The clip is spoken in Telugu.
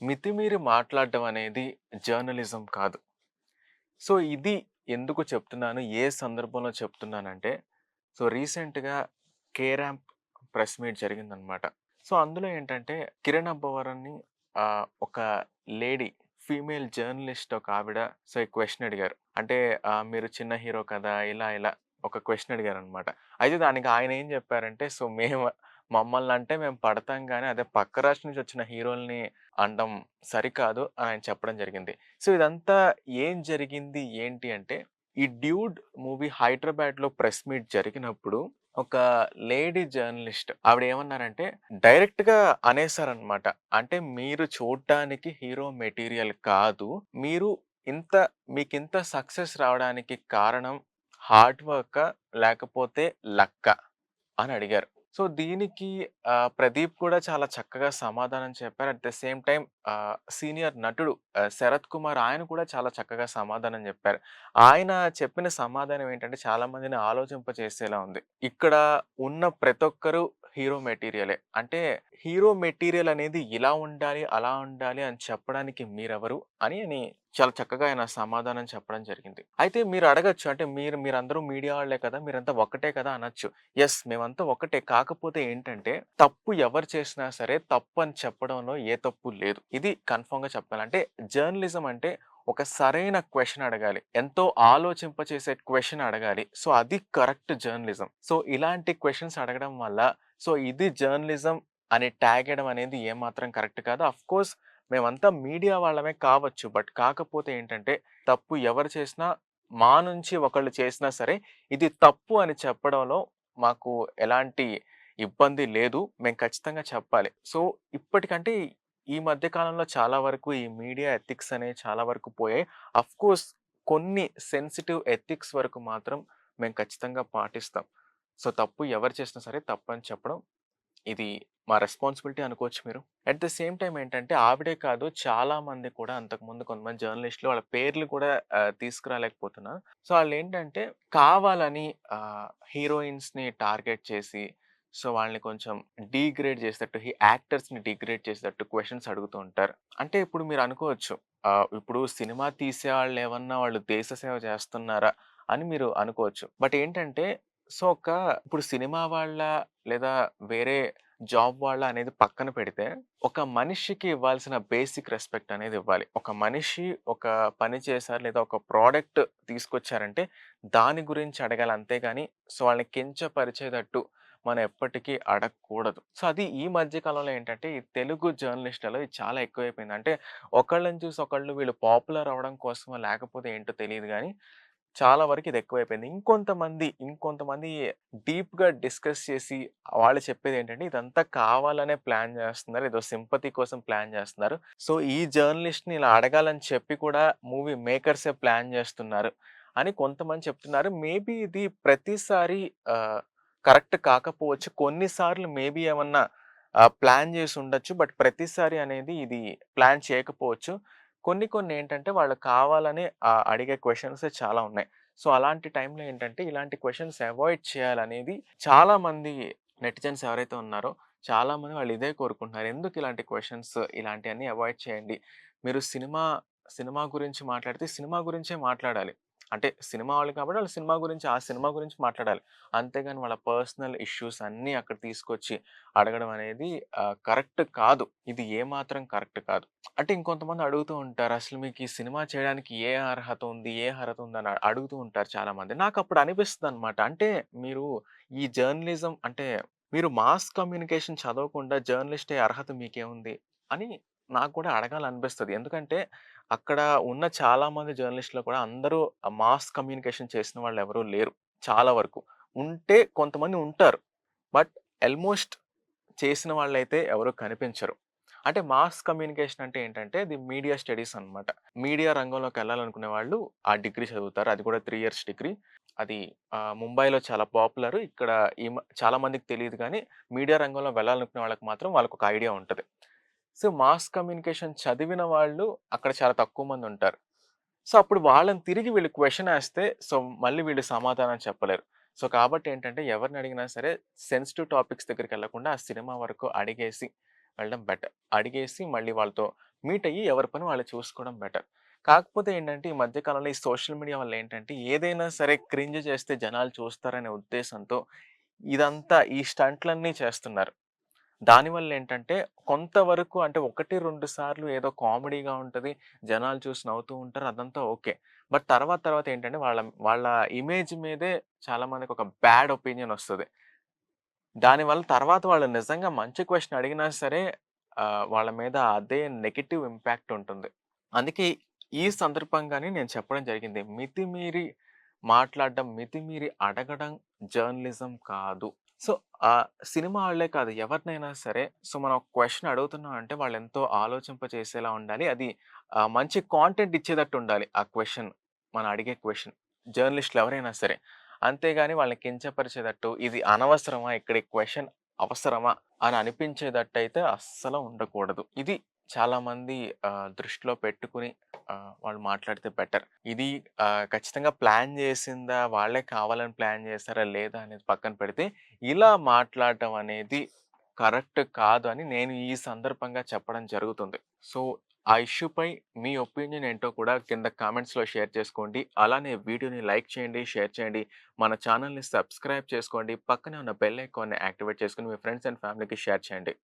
మితిమీరి మాట్లాడడం అనేది జర్నలిజం కాదు. సో, ఇది ఎందుకు చెప్తున్నాను? ఏ సందర్భంలో చెప్తున్నానంటే, సో, రీసెంట్‌గా 'కే ర్యాంప్' ప్రెస్ మీట్ జరిగిందనమాట. సో, అందులో ఏంటంటే 'కిరణ్ అబ్బవరంని' ఒక లేడీ ఫీమేల్ జర్నలిస్ట్ ఒక ఆవిడ సో, ఈ క్వెషన్ అడిగారు. అంటే "మీరు చిన్న హీరో కదా!" ఇలా ఒక క్వెషన్ అడిగారనమాట. అయితే దానికి ఆయన ఏం చెప్పారంటే, "సో, మమ్మల్నంటే మేము పడతాం గానీ, అదే పక్క రాష్ట్రం నుంచి వచ్చిన హీరోలని అనడం సరికాదు" అని ఆయన చెప్పడం జరిగింది. సో, ఇదంతా ఏం జరిగింది ఏంటి అంటే, ఈ 'డ్యూడ్' మూవీ హైదరాబాద్‌లో ప్రెస్ మీట్ జరిగినప్పుడు ఒక లేడీ జర్నలిస్ట్ ఆవిడేమన్నారంటే, డైరెక్ట్‌గా అనేసారనమాట. అంటే మీరు చూడ్డానికి హీరో మెటీరియల్ కాదు. మీరు ఇంత మీకింత సక్సెస్ రావడానికి కారణం హార్డ్ వర్కా? లేకపోతే లక్కా? అని అడిగారు. సో, దీనికి ప్రదీప్ కూడా చాలా చక్కగా సమాధానం చెప్పారు. At the same time senior నటుడు 'శరత్ కుమార్' ఆయన కూడా చాలా చక్కగా సమాధానం చెప్పారు. ఆయన చెప్పిన సమాధానం ఏంటంటే చాలా మందిని ఆలోచింపచేసేలా ఉంది. ఇక్కడ ఉన్న ప్రతి ఒక్కరు హీరో మెటీరియలే. అంటే హీరో మెటీరియల్ అనేది ఇలా ఉండాలి, అలా ఉండాలి అని చెప్పడానికి మీరెవరు? అని చాలా చక్కగా ఆయన సమాధానం చెప్పడం జరిగింది. అయితే మీరు అడగొచ్చు అంటే మీరందరూ మీడియా వాళ్ళే కదా! మీరంతా ఒక్కటే కదా! అనొచ్చు. యెస్. మేమంతా ఒకటే. కాకపోతే ఏంటంటే, తప్పు ఎవరు చేసినా సరే తప్పని చెప్పడంలో ఏ తప్పు లేదు. ఇది కన్ఫర్మ్‌గా చెప్పాలి. అంటే జర్నలిజం అంటే ఒక సరైన క్వెషన్ అడగాలి. ఎంతో ఆలోచింపచేసే క్వెషన్ అడగాలి. సో, అది కరెక్ట్ జర్నలిజం. సో, ఇలాంటి క్వెషన్స్ అడగడం వల్ల సో, ఇది జర్నలిజం అని ట్యాగ్ ఎయడం అనేది ఏమాత్రం కరెక్ట్ కాదు. ఆఫ్‌కోర్స్ మేమంతా మీడియా వాళ్ళమే కావచ్చు. బట్ కాకపోతే ఏంటంటే, తప్పు ఎవరు చేసినా మా నుంచి ఒకళ్ళు చేసినా సరే, ఇది తప్పు అని చెప్పడంలో మాకు ఎలాంటి ఇబ్బంది లేదు. మేము ఖచ్చితంగా చెప్పాలి. సో, ఇప్పటికంటే ఈ మధ్య కాలంలో చాలా వరకు ఈ మీడియా ఎథిక్స్ అనేవి చాలా వరకు పోయాయి. ఆఫ్‌కోర్స్ కొన్ని సెన్సిటివ్ ఎథిక్స్ వరకు మాత్రం మేము ఖచ్చితంగా పాటిస్తాం. సో, తప్పు ఎవరు చేసినా సరే తప్పని చెప్పడం ఇది మా రెస్పాన్సిబిలిటీ అనుకోవచ్చు మీరు. అట్ ద సేమ్ టైమ్ ఏంటంటే ఆవిడే కాదు చాలా మంది కూడా అంతకుముందు కొంతమంది జర్నలిస్ట్‌లు వాళ్ళ పేర్లు కూడా తీసుకురాలేకపోతున్నా. సో, ఆళ్ళేంటంటే కావాలని హీరోయిన్స్‌ని టార్గెట్ చేసి సో, వాళ్ళని కొంచెం డీగ్రేడ్ చేసేటట్టు యాక్టర్స్‌ని డీగ్రేడ్ చేసేటట్టు క్వెషన్స్ అడుగుతూ ఉంటారు. అంటే ఇప్పుడు మీరు అనుకోవచ్చు ఇప్పుడు సినిమా తీసేవాళ్ళేమన్నా వాళ్ళు దేశ సేవ చేస్తున్నారా? అని మీరు అనుకోవచ్చు. బట్ ఏంటంటే సో, ఇప్పుడు సినిమా వాళ్ళా లేదా వేరే జాబ్ వాళ్ళా అనేది పక్కన పెడితే, ఒక మనిషికి ఇవ్వాల్సిన బేసిక్ రెస్పెక్ట్ అనేది ఇవ్వాలి. ఒక మనిషి ఒక పని చేశారు లేదా ఒక ప్రొడక్ట్ తీసుకొచ్చారంటే, దాని గురించి అడగాలి అంతేగాని, సో, వాళ్ళని కించపరిచేటట్టు మనం ఎప్పటికీ అడగకూడదు. సో, అది ఈ మధ్య కాలంలో ఏంటంటే, ఈ తెలుగు జర్నలిస్ట్‌లలో ఇది చాలా ఎక్కువైపోయింది. అంటే ఒకళ్ళని చూసి ఒకళ్ళు వీళ్ళు పాపులర్ అవ్వడం కోసమో లేకపోతే ఏంటో తెలీదు గానీ చాలా వరకు ఇది ఎక్కువైపోయింది. ఇంకొంతమంది డీప్‌గా డిస్కస్ చేసి వాళ్ళు చెప్పేదేంటంటే ఇదంతా కావాలనే ప్లాన్ జేస్తున్నారు. ఏదో సింపతి కోసం ప్లాన్ జేస్తున్నారు. సో, ఈ జర్నలిస్ట్‌ని ఇలా అడగాలని చెప్పి కూడా మూవీ మేకర్సే ప్లాన్ జేస్తున్నారు అని కొంతమంది చెప్తున్నారు. మేబీ ఇది ప్రతిసారి ఆహ్, కరెక్ట్ కాకపోవచ్చు. కొన్ని సార్లు మేబీ ఏమన్నా ప్లాన్ జేసుండొచ్చు. బట్ ప్రతిసారి అనేది ఇది ప్లాన్ చేయకపోవచ్చు. కొన్ని ఏంటంటే వాళ్ళు కావాలని అడిగే క్వెషన్సే చాలా ఉన్నాయి. సో, అలాంటి టైంలో ఏంటంటే ఇలాంటి క్వెషన్స్ అవాయిడ్ చేయాలనేది చాలామంది నెటిజన్స్ ఎవరైతే ఉన్నారో చాలామంది వాళ్ళు ఇదే కోరుకుంటున్నారు. ఎందుకు ఇలాంటి క్వెషన్స్ ఇలాంటియన్నీ అవాయిడ్ చేయండి. మీరు సినిమా గురించి మాట్లాడితే సినిమా గురించే మాట్లాడాలి. అంటే సినిమా వాళ్ళు కాబట్టి వాళ్ళు సినిమా గురించి ఆ సినిమా గురించి మాట్లాడాలి. అంతేగాని వాళ్ళ పర్సనల్ ఇష్యూస్ అన్నీ అక్కడ తీసుకొచ్చి అడగడం అనేది కరెక్ట్ కాదు. ఇది ఏమాత్రం కరెక్ట్ కాదు. అంటే ఇంకొంతమంది అడుగుతూ ఉంటారు. అసలు మీకు ఈ సినిమా చేయడానికి ఏ అర్హత ఉంది? ఏ అర్హత ఉందని అడుగుతూ ఉంటారు చాలామంది. నాకప్పుడు అనిపిస్తదనమాట. అంటే మీరు ఈ జర్నలిజం అంటే మీరు మాస్ కమ్యూనికేషన్ చదవకుండా జర్నలిస్ట్ అయ్యే అర్హత మీకేముంది? అని నాకు కూడా అడగాలనిపిస్తది. ఎందుకంటే అక్కడ ఉన్న చాలామంది జర్నలిస్ట్‌లో కూడా అందరూ మాస్ కమ్యూనికేషన్ చేసిన వాళ్ళెవరూ లేరు చాలా వరకు. ఉంటే కొంతమంది ఉంటారు. బట్ ఆల్‌మోస్ట్ చేసిన వాళ్ళైతే ఎవరు కనిపించరు. అంటే మాస్ కమ్యూనికేషన్ అంటే ఏంటంటే, అది మీడియా స్టడీస్ అన్నమాట. మీడియా రంగంలోకెళ్ళాలనుకునే వాళ్ళు ఆ డిగ్రీ చదువుతారు. అది కూడా 3 ఇయర్స్ డిగ్రీ. అది ముంబైలో చాలా పాపులర్. ఇక్కడ చాలా మందికి తెలీదు గానీ, మీడియా రంగంలో వెళ్ళాలనుకునే వాళ్ళకి మాత్రం వాళ్ళకొక ఐడియా ఉంటది. సో, మాస్ కమ్యూనికేషన్ చదివిన వాళ్ళు అక్కడ చాలా తక్కువ మందుంటారు. సో, అప్పుడు వాళ్ళని తిరిగి వీళ్ళు క్వెషన్ ఏస్తే, సో, మళ్ళీ వీళ్ళు సమాధానం చెప్పలేరు. సో, కాబట్టి ఏంటంటే ఎవరిని అడిగినా సరే సెన్సిటివ్ టాపిక్స్ దగ్గరికెళ్ళకుండా ఆ సినిమా వరకు అడిగేసి వెళ్ళడం బెటర్. అడిగేసి మళ్ళీ వాళ్ళతో మీట్ అయ్యి ఎవరి పని వాళ్ళు చూసుకోవడం బెటర్. కాకపోతే ఏంటంటే, ఈ మధ్య కాలంలో ఈ సోషల్ మీడియా వల్ల ఏంటంటే, ఏదైనా సరే క్రింజ్ చేస్తే జనాలు చూస్తారనే ఉద్దేశంతో ఇదంతా ఈ స్టంట్‌లన్నీ చేస్తున్నారు. దానివల్ల ఏంటంటే, కొంతవరకు అంటే 1, 2 సార్లు ఏదో కామెడీగా ఉంటది. జనాలు చూసి నవ్వుతూ ఉంటారు. అదంతా ఓకే. బట్ తర్వాత తర్వాత ఏంటంటే, వాళ్ళ వాళ్ళ ఇమేజ్ మీదే చాలా మందికి ఒక బ్యాడ్ ఒపీనియన్ ఒస్తది. దానివల్ల తర్వాత వాళ్ళు నిజంగా మంచి క్వెషన్ అడిగినా సరే వాళ్ళ మీద అదే నెగెటివ్ ఇంపాక్ట్ ఉంటుంది. అందుకే ఈ సందర్భంగానే నేను చెప్పడం జరిగింది. మితిమీరి మాట్లాడడం, మితిమీరి అడగడం జర్నలిజం కాదు. సో, సినిమా వాళ్ళే కాదు ఎవరినైనా సరే మనం ఒక క్వెషన్ అడుగుతున్నాం అంటే వాళ్ళెంతో ఆలోచింపచేసేలా ఉండాలి. అది మంచి కాంటెంట్ ఇచ్చేటట్టు ఉండాలి ఆ క్వెషన్. మనం అడిగే క్వెషన్. జర్నలిస్ట్‌లు ఎవరైనా సరే. అంతేగాని వాళ్ళని కించపరిచేటట్టు, ఇది అనవసరమా? ఇక్కడ ఈ క్వెషన్ అవసరమా? అని అనిపించేటట్టయితే అస్సలు ఉండకూడదు. ఇది చాలామంది దృష్టిలో పెట్టుకొని వాళ్ళు మాట్లాడితే బెటర్. ఇది ఖచ్చితంగా ప్లాన్ చేసిందా? వాళ్ళే కావాలని ప్లాన్ చేసారా? లేదా? అనేది పక్కన పెడితే, ఇలా మాట్లాడటం అనేది కరెక్ట్ కాదు అని నేను ఈ సందర్భంగా చెప్పడం జరుగుతుంది. సో, ఆ ఇష్యూపై మీ ఒపీనియన్ ఏంటో కూడా కింద కామెంట్స్‌లో షేర్ చేసుకోండి. అలానే వీడియోని లైక్ చేయండి, షేర్ చేయండి. మన ఛానెల్‌ని సబ్స్క్రైబ్ చేసుకోండి. పక్కనే ఉన్న బెల్ ఐకాన్‌ని యాక్టివేట్ చేసుకొని మీ ఫ్రెండ్స్ అండ్ ఫ్యామిలీకి షేర్ చేయండి.